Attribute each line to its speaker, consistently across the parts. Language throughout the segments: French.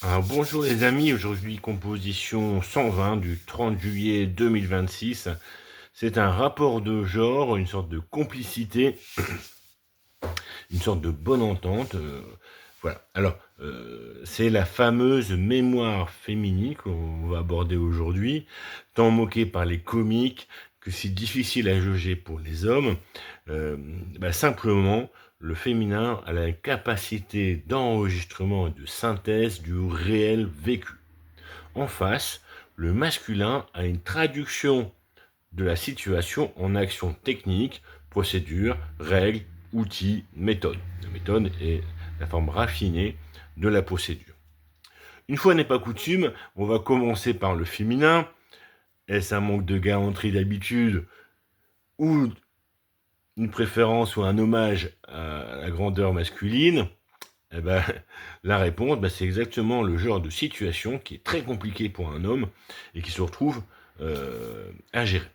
Speaker 1: Alors, bonjour les amis, aujourd'hui composition 120 du 30 juillet 2026. C'est un rapport de genre, une sorte de complicité, une sorte de bonne entente. Voilà. Alors, c'est la fameuse mémoire féminine qu'on va aborder aujourd'hui, tant moquée par les comiques que c'est difficile à juger pour les hommes. Simplement, le féminin a la capacité d'enregistrement et de synthèse du réel vécu. En face, le masculin a une traduction de la situation en action technique, procédure, règles, outils, méthode. La méthode est la forme raffinée de la procédure. Une fois n'est pas coutume, on va commencer par le féminin. Est-ce un manque de galanterie d'habitude ou une préférence ou un hommage à la grandeur masculine? Eh ben, la réponse, c'est exactement le genre de situation qui est très compliqué pour un homme et qui se retrouve à gérer.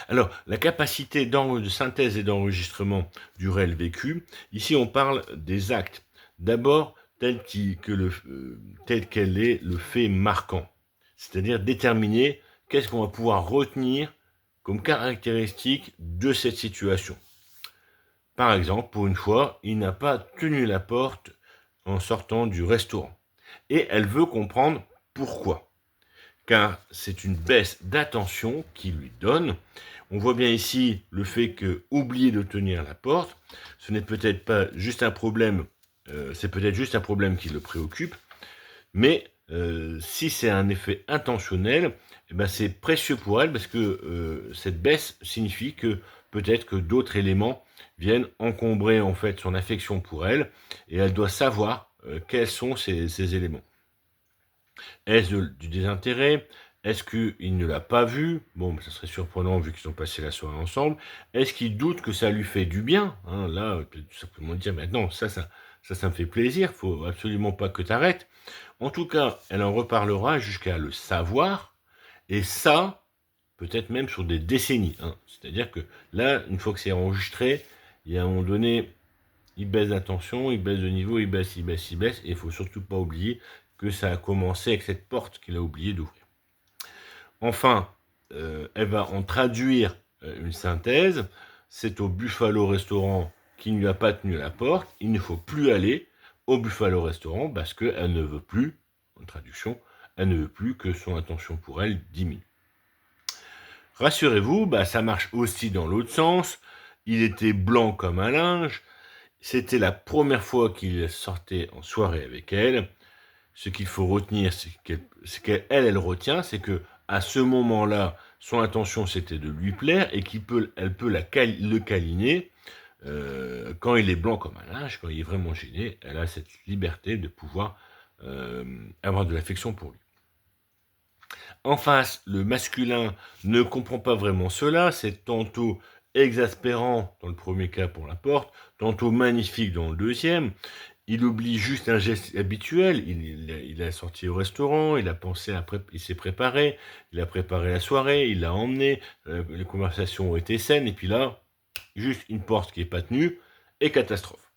Speaker 1: Alors, la capacité de synthèse et d'enregistrement du réel vécu, ici on parle des actes. D'abord, tel qu'elle est le fait marquant, c'est-à-dire déterminer qu'est-ce qu'on va pouvoir retenir comme caractéristique de cette situation. Par exemple, pour une fois, il n'a pas tenu la porte en sortant du restaurant. Et elle veut comprendre pourquoi. Car c'est une baisse d'attention qu'il lui donne. On voit bien ici le fait que oublier de tenir la porte, ce n'est peut-être pas juste un problème, c'est peut-être juste un problème qui le préoccupe, mais si c'est un effet intentionnel, c'est précieux pour elle parce que cette baisse signifie que peut-être que d'autres éléments viennent encombrer en fait son affection pour elle et elle doit savoir quels sont ces éléments. Est-ce du désintérêt? Est-ce qu'il ne l'a pas vu? Bon, ça serait surprenant vu qu'ils ont passé la soirée ensemble. Est-ce qu'il doute que ça lui fait du bien? Là, peut tout simplement dire, mais non, ça me fait plaisir, faut absolument pas que tu arrêtes. En tout cas, elle en reparlera jusqu'à le savoir, et ça, peut-être même sur des décennies. C'est-à-dire que là, une fois que c'est enregistré, il y a un moment donné, il baisse d'attention, il baisse de niveau, il baisse, et il faut surtout pas oublier que ça a commencé avec cette porte qu'il a oublié d'ouvrir. Enfin, elle va en traduire une synthèse. C'est au Buffalo Restaurant qui ne lui a pas tenu la porte. Il ne faut plus aller au Buffalo Restaurant parce qu'elle ne veut plus, en traduction, elle ne veut plus que son attention pour elle diminue. Rassurez-vous, ça marche aussi dans l'autre sens. Il était blanc comme un linge. C'était la première fois qu'il sortait en soirée avec elle. Ce qu'il faut retenir, elle retient, c'est que à ce moment-là, son intention c'était de lui plaire et elle peut le câliner quand il est blanc comme un linge, quand il est vraiment gêné. Elle a cette liberté de pouvoir avoir de l'affection pour lui. En face, le masculin ne comprend pas vraiment cela, c'est tantôt exaspérant dans le premier cas pour la porte, tantôt magnifique dans le deuxième. Il oublie juste un geste habituel. Il a sorti au restaurant, il s'est préparé, il a préparé la soirée, il l'a emmené, les conversations ont été saines, et puis là, juste une porte qui n'est pas tenue, et catastrophe.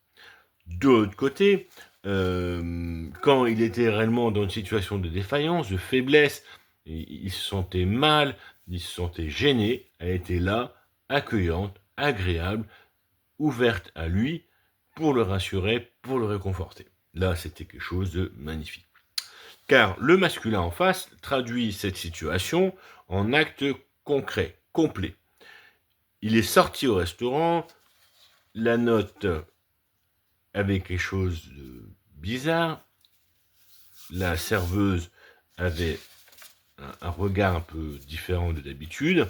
Speaker 1: De l'autre côté, quand il était réellement dans une situation de défaillance, de faiblesse, il se sentait mal, il se sentait gêné, elle était là, accueillante, agréable, ouverte à lui, pour le rassurer, pour le réconforter. Là, c'était quelque chose de magnifique. Car le masculin en face traduit cette situation en acte concret, complet. Il est sorti au restaurant, la note avait quelque chose de bizarre, la serveuse avait un regard un peu différent de d'habitude,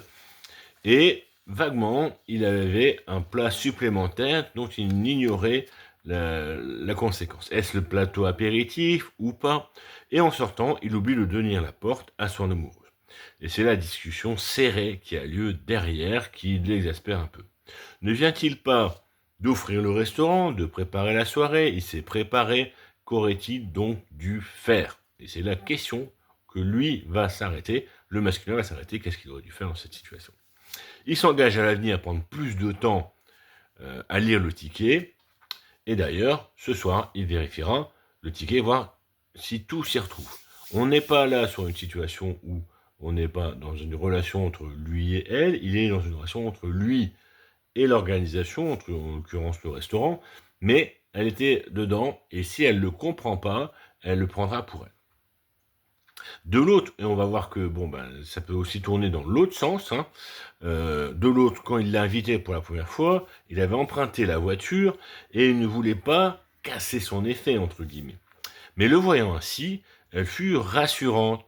Speaker 1: et vaguement, il avait un plat supplémentaire dont il ignorait la conséquence. Est-ce le plateau apéritif ou pas? Et en sortant, il oublie de donner la porte à son amoureuse. Et c'est la discussion serrée qui a lieu derrière qui l'exaspère un peu. Ne vient-il pas d'offrir le restaurant, de préparer la soirée? Il s'est préparé, qu'aurait-il donc dû faire? Et c'est la question que lui va s'arrêter, le masculin va s'arrêter, qu'est-ce qu'il aurait dû faire dans cette situation? Il s'engage à l'avenir à prendre plus de temps à lire le ticket. Et d'ailleurs, ce soir, il vérifiera le ticket, voir si tout s'y retrouve. On n'est pas là sur une situation où on n'est pas dans une relation entre lui et elle, il est dans une relation entre lui et l'organisation, en l'occurrence le restaurant, mais elle était dedans, et si elle ne le comprend pas, elle le prendra pour elle. De l'autre, et on va voir que bon, ben, ça peut aussi tourner dans l'autre sens, hein. De l'autre, quand il l'a invité pour la première fois, il avait emprunté la voiture et il ne voulait pas casser son effet, entre guillemets. Mais le voyant ainsi, elle fut rassurante.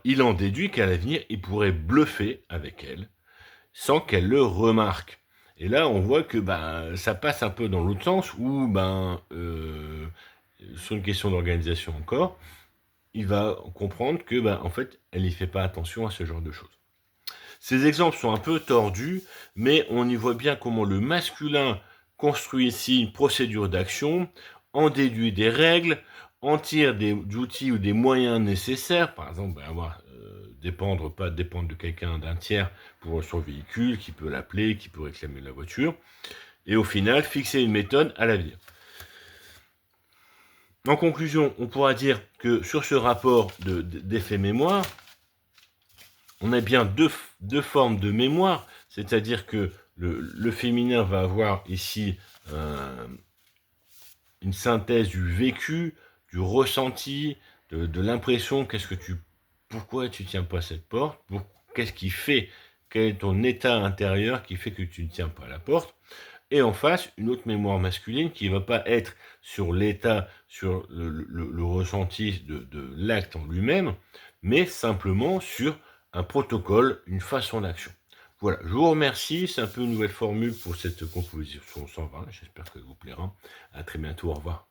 Speaker 1: Il en déduit qu'à l'avenir, il pourrait bluffer avec elle sans qu'elle le remarque. Et là, on voit que ben, ça passe un peu dans l'autre sens, où, sur une question d'organisation encore, il va comprendre que, ben, en fait, elle n'y fait pas attention à ce genre de choses. Ces exemples sont un peu tordus, mais on y voit bien comment le masculin construit ici une procédure d'action, en déduit des règles, en tire des outils ou des moyens nécessaires, par exemple, pas dépendre de quelqu'un, d'un tiers pour son véhicule, qui peut l'appeler, qui peut réclamer la voiture, et au final, fixer une méthode à l'avenir. En conclusion, on pourra dire que sur ce rapport d'effet mémoire, on a bien deux formes de mémoire, c'est-à-dire que le féminin va avoir ici une synthèse du vécu, du ressenti, de l'impression, pourquoi tu tiens pas cette porte, qu'est-ce qui fait, quel est ton état intérieur qui fait que tu ne tiens pas la porte, et en face, une autre mémoire masculine qui ne va pas être sur l'état, sur le ressenti de l'acte en lui-même, mais simplement sur un protocole, une façon d'action. Voilà, je vous remercie, c'est un peu une nouvelle formule pour cette composition 120, j'espère qu'elle vous plaira. À très bientôt, au revoir.